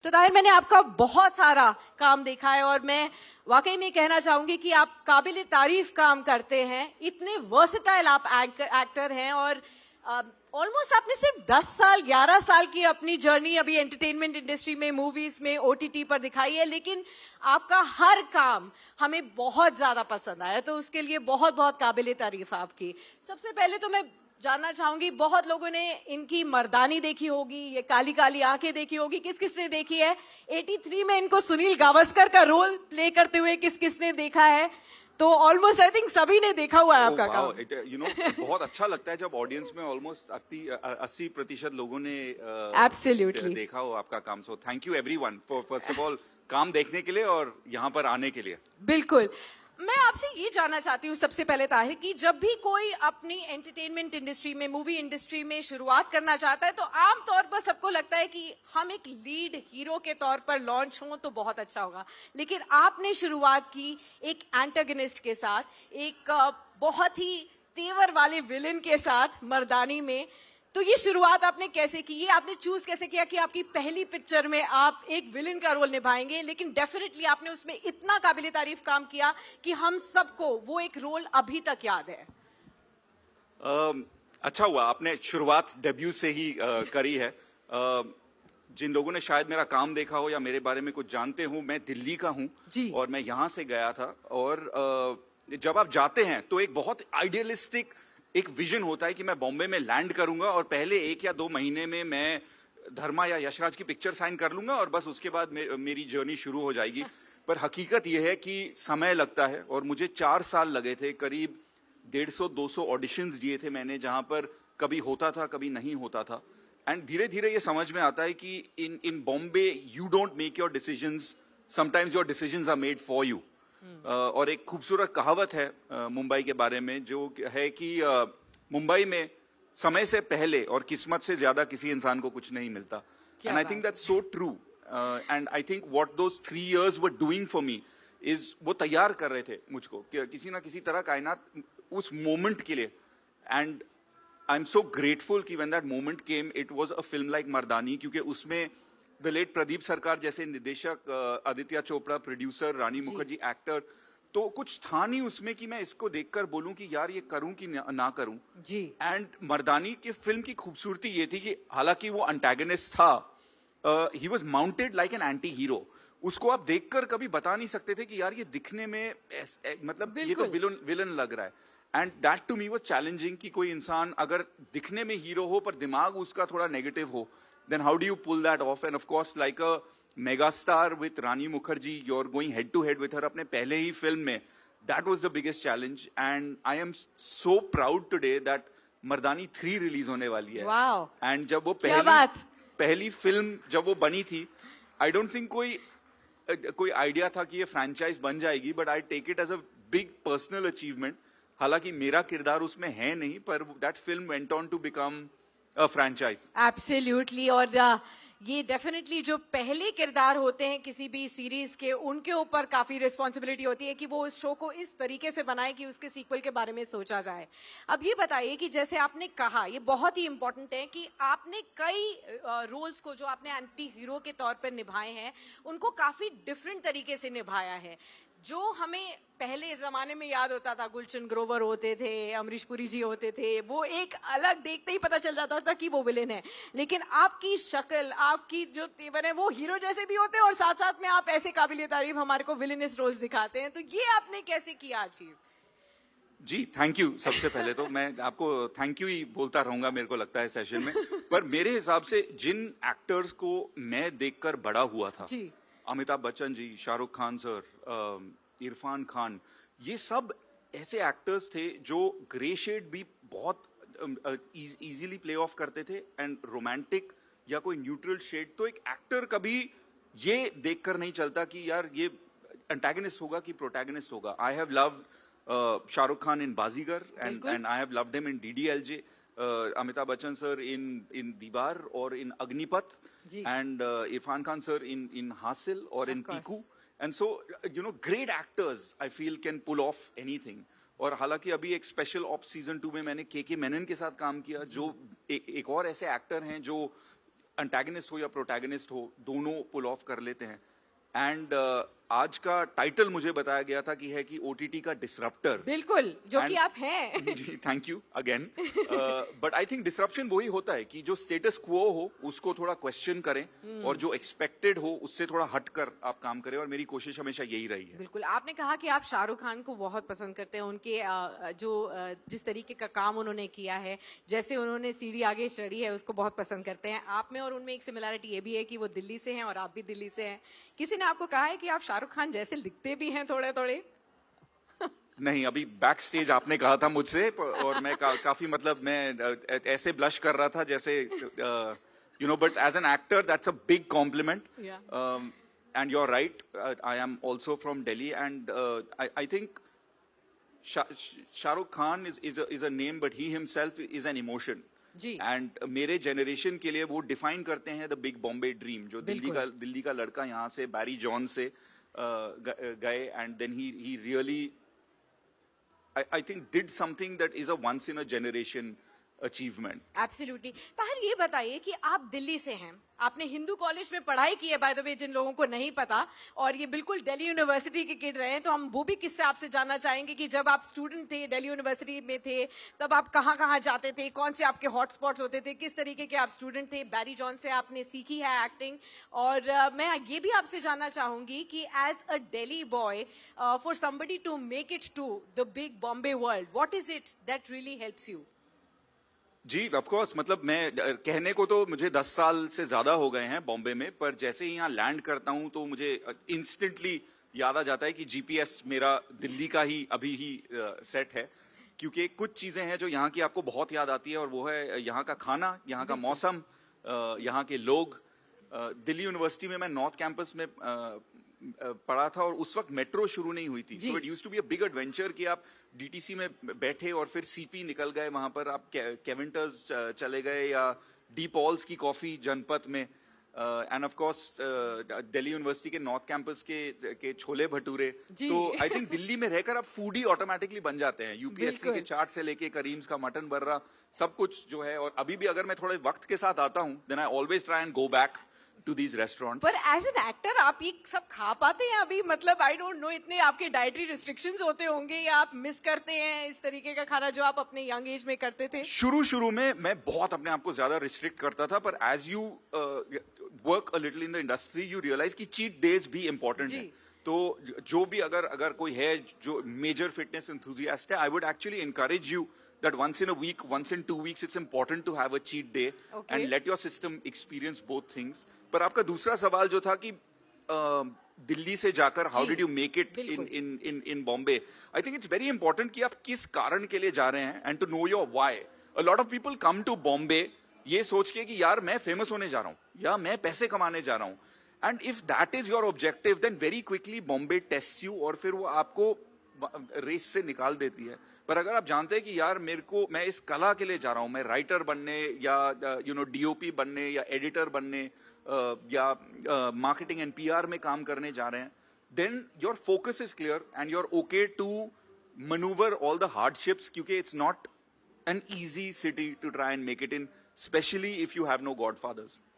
तो ताहिर, मैंने आपका बहुत सारा काम देखा है और मैं वाकई में कहना चाहूंगी कि आप काबिल तारीफ काम करते हैं। इतने वर्सेटाइल आप एक्टर हैं और ऑलमोस्ट आपने सिर्फ 10 साल 11 साल की अपनी जर्नी अभी एंटरटेनमेंट इंडस्ट्री में, मूवीज में, ओटीटी पर दिखाई है, लेकिन आपका हर काम हमें बहुत ज्यादा पसंद आया, तो उसके लिए बहुत बहुत काबिल तारीफ आपकी। सबसे पहले तो मैं जानना चाहूंगी, बहुत लोगों ने इनकी मर्दानी देखी होगी, ये काली काली आंखें देखी होगी, किस किस ने देखी है? 83 में इनको सुनील गावस्कर का रोल प्ले करते हुए किस किस ने देखा है? तो ऑलमोस्ट आई थिंक सभी ने देखा हुआ है आपका काम। बहुत अच्छा लगता है जब ऑडियंस में ऑलमोस्ट 80% लोगों ने एब्सोल्युटली देखा हो आपका काम। So thank you everyone for first of all काम देखने के लिए और यहाँ पर आने के लिए। बिल्कुल। मैं आपसे ये जानना चाहती हूँ सबसे पहले ताहिर, कि जब भी कोई अपनी एंटरटेनमेंट इंडस्ट्री में, मूवी इंडस्ट्री में शुरुआत करना चाहता है तो आमतौर पर सबको लगता है कि हम एक लीड हीरो के तौर पर लॉन्च हों तो बहुत अच्छा होगा, लेकिन आपने शुरुआत की एक एंटागनिस्ट के साथ, एक बहुत ही तेवर वाले विलेन के साथ मर्दानी में। तो ये शुरुआत आपने कैसे की? ये आपने चूज कैसे किया कि आपकी पहली पिक्चर में आप एक विलेन का रोल निभाएंगे, लेकिन डेफिनेटली आपने उसमें इतना काबिल तारीफ काम किया कि हम सबको वो एक रोल अभी तक याद है। अच्छा हुआ आपने शुरुआत डेब्यू से ही करी है। जिन लोगों ने शायद मेरा काम देखा हो या मेरे बारे में कुछ जानते हो, मैं दिल्ली का हूं और मैं यहां से गया था। और जब आप जाते हैं तो एक बहुत आइडियलिस्टिक एक विजन होता है कि मैं बॉम्बे में लैंड करूंगा और पहले 1 या 2 महीने में मैं धर्मा या यशराज की पिक्चर साइन कर लूंगा और बस उसके बाद मेरी जर्नी शुरू हो जाएगी। पर हकीकत यह है कि समय लगता है और मुझे 4 साल लगे थे। करीब 150-200 ऑडिशंस दिए थे मैंने, जहां पर कभी होता था कभी नहीं होता था। एंड धीरे धीरे ये समझ में आता है कि in Bombay you don't make your decisions, sometimes your decisions are made for you. और एक खूबसूरत कहावत है मुंबई के बारे में, जो है कि मुंबई में समय से पहले और किस्मत से ज्यादा किसी इंसान को कुछ नहीं मिलता। And I think that's so true. And I think what those 3 years were doing for me is, वो तैयार कर रहे थे मुझको किसी ना किसी तरह कायनात उस मोमेंट के लिए। And I am so grateful कि when that moment came it was a film like Mardaani, क्योंकि उसमें द लेट प्रदीप सरकार जैसे निर्देशक, आदित्य चोपड़ा प्रोड्यूसर, रानी मुखर्जी एक्टर, तो कुछ था नहीं उसमें कि मैं इसको देखकर बोलूं कि यार ये करूं कि ना करूं जी। एंड मर्दानी की फिल्म की खूबसूरती ये थी कि हालांकि वो एंटागनिस्ट था, he was mounted like an anti hero. उसको आप देखकर कभी बता नहीं सकते थे कि यार ये दिखने में मतलब ये तो विलन लग रहा है। And that to me was challenging कि कोई इंसान अगर दिखने में हीरो हो पर दिमाग उसका थोड़ा नेगेटिव हो, then how do you pull that off? And of course, like a megastar with Rani Mukherjee, you're going head to head with her अपने पहले ही फिल्म में. That was the biggest challenge, and I am so proud today that Mardaani 3 release होने वाली है. Wow. And जब वो पहली film जब वो बनी थी, I don't think कोई आइडिया था कि ये फ्रेंचाइज बन जाएगी, but I take it as a big personal achievement. हालांकि मेरा किरदार उसमें है नहीं, पर that film went on to become franchise. Absolutely. और ये डेफिनेटली जो पहले किरदार होते हैं किसी भी सीरीज के, उनके ऊपर काफी रिस्पॉन्सिबिलिटी होती है कि वो उस शो को इस तरीके से बनाए कि उसके सीक्वल के बारे में सोचा जाए। अब ये बताइए कि जैसे आपने कहा, ये बहुत ही इंपॉर्टेंट है कि आपने कई रोल्स को जो आपने एंटी हीरो के तौर पर निभाए हैं, उनको काफी डिफरेंट तरीके से निभाया है। जो हमें पहले जमाने में याद होता था, गुलशन ग्रोवर होते थे, अमरीश पुरी जी होते थे, वो एक अलग देखते ही पता चल जाता था कि वो विलेन है। लेकिन आपकी शक्ल, आपकी जो तेवर है, वो हीरो जैसे भी होते हैं और साथ साथ में आप ऐसे काबिल तारीफ हमारे को विलेनस रोल्स दिखाते हैं। तो ये आपने कैसे किया अचीव? Ji thank you. सबसे पहले तो मैं आपको थैंक यू ही बोलता रहूंगा, मेरे को लगता है सेशन में। पर मेरे हिसाब से जिन एक्टर्स को मैं देखकर बड़ा हुआ था, अमिताभ बच्चन जी, शाहरुख खान सर, इरफान खान, ये सब ऐसे एक्टर्स थे जो ग्रे शेड भी बहुत इजीली प्ले ऑफ करते थे, एंड रोमांटिक या कोई न्यूट्रल शेड तो एक एक्टर कभी ये देखकर नहीं चलता कि यार ये एंटागनिस्ट होगा कि प्रोटैगनिस्ट होगा। I have loved Shahrukh Khan in Baazigar, and I have loved him in DDLJ, Amitabh Bachchan sir in Diwar or in Agnipath, and Irfan Khan sir in Hasil or in Piku. And so great actors I feel can pull off anything. और हालांकि अभी एक special ops season 2 में मैंने के मेनन के साथ काम किया, जो एक और ऐसे एक्टर हैं जो अंटैगनिस्ट हो या प्रोटैगनिस्ट हो, दोनों पुल ऑफ कर लेते हैं. एंड आज का टाइटल मुझे बताया गया था कि है कि ओटीटी का डिसरप्टर. बिल्कुल, जो कि आप हैं. जी, thank you again. But I think disruption वही होता है कि जो स्टेटस क्वो हो उसको थोड़ा क्वेश्चन करें और जो एक्सपेक्टेड हो उससे थोड़ा हटकर आप काम करें, और मेरी कोशिश हमेशा यही रही है. बिल्कुल, आपने कहा कि आप शाहरुख खान को बहुत पसंद करते हैं, उनके जिस तरीके का काम उन्होंने किया है, जैसे उन्होंने सीढ़ी आगे चढ़ी है, उसको बहुत पसंद करते हैं. आप में और उनमें एक सिमिलैरिटी ये भी है कि वो दिल्ली से हैं और आप भी दिल्ली से हैं. किसी ने आपको कहा है कि आप शाहरुख खान जैसे दिखते भी हैं थोड़े थोड़े? नहीं, अभी बैक स्टेज आपने कहा था मुझसे, और मैं काफी मतलब मैं ऐसे ब्लश कर रहा था जैसे you know, but as an actor that's a big compliment. And you are right, I am also from Delhi, and I think Shahrukh Khan is a name, but he himself is an emotion. जी. And मेरे generation के लिए वो define करते हैं the big Bombay dream, जो दिल्ली का लड़का यहाँ से बैरी जॉन से गए, and then he really I think did something that is a once in a generation achievement. Absolutely. Tahir, ये बताइए कि आप दिल्ली से हैं, आपने हिंदू कॉलेज में पढ़ाई की है, बाय द वे, जिन लोगों को नहीं पता, और ये बिल्कुल दिल्ली यूनिवर्सिटी के किड रहे हैं, तो हम वो भी किससे आपसे जानना चाहेंगे कि जब आप स्टूडेंट थे, दिल्ली यूनिवर्सिटी में थे, तब आप कहाँ कहाँ जाते थे, कौन से आपके हॉटस्पॉट्स होते थे, किस तरीके के आप स्टूडेंट थे. बैरी जॉन से आपने सीखी है एक्टिंग, और मैं ये भी आपसे जानना चाहूंगी कि as a Delhi boy, for somebody to make it to the big Bombay world, what is it that really helps you? जी, ऑफ कोर्स, मतलब मैं कहने को तो मुझे 10 साल से ज्यादा हो गए हैं बॉम्बे में, पर जैसे ही यहाँ लैंड करता हूँ तो मुझे इंस्टेंटली याद आ जाता है कि जीपीएस मेरा दिल्ली का ही अभी ही सेट है, क्योंकि कुछ चीजें हैं जो यहाँ की आपको बहुत याद आती है, और वो है यहाँ का खाना, यहाँ का मौसम, यहाँ के लोग. दिल्ली यूनिवर्सिटी में मैं नॉर्थ कैंपस में पढ़ा था, और उस वक्त मेट्रो शुरू नहीं हुई थी. So it used to be a big adventure कि आप डीटीसी में बैठे और फिर सीपी निकल गए, वहां पर आप केविंटर्स चले गए, या डी पॉल्स की कॉफी जनपथ में, end of course Delhi university के नॉर्थ कैंपस के छोले भटूरे. तो आई थिंक दिल्ली में रहकर आप फूडी ऑटोमेटिकली बन जाते हैं. यूपीएससी के चाट से लेके करीम्स का मटन बर्रा, सब कुछ जो है. और अभी भी अगर मैं थोड़े वक्त के साथ आता हूँ, then I always try and go back to these restaurants. पर एज एन एक्टर आप ये सब खा पाते हैं अभी? मतलब आई डोंट नो, इतने आपके डाइटरी रिस्ट्रिक्शंस होते होंगे, या आप मिस करते हैं इस तरीके का खाना जो आप अपने यंग एज में करते थे? शुरू में मैं बहुत अपने आप को ज्यादा रिस्ट्रिक्ट करता था, पर as you work a little in the industry, you realize कि चीट डेज भी इंपॉर्टेंट है. तो जो भी अगर कोई है जो मेजर फिटनेस एंथुसियास्ट है, I would actually encourage you that once in a week, once in 2 weeks, it's important to have a cheat day, and let your system experience both things. पर आपका दूसरा सवाल जो था कि दिल्ली से जाकर how did you make it in Bombay? I think it's very important कि आप किस कारण के लिए जा रहे हैं, and to know your why. A lot of people come to Bombay ये सोच के कि यार मैं फेमस होने जा रहा हूँ, या मैं पैसे कमाने जा रहा हूँ. And if that is your objective, then very quickly Bombay tests you, और फिर वो आपको रेस से निकाल देती है. पर अगर आप जानते हैं कि यार मैं इस कला के लिए जा रहा हूं, मैं राइटर बनने, या यू नो डीओपी बनने, या एडिटर बनने, या मार्केटिंग एंड पीआर में काम करने जा रहे हैं, then your focus is clear and you are okay to manoeuvre all the hardships, क्योंकि it's not an easy city to try and make it in, especially if you have no godfathers.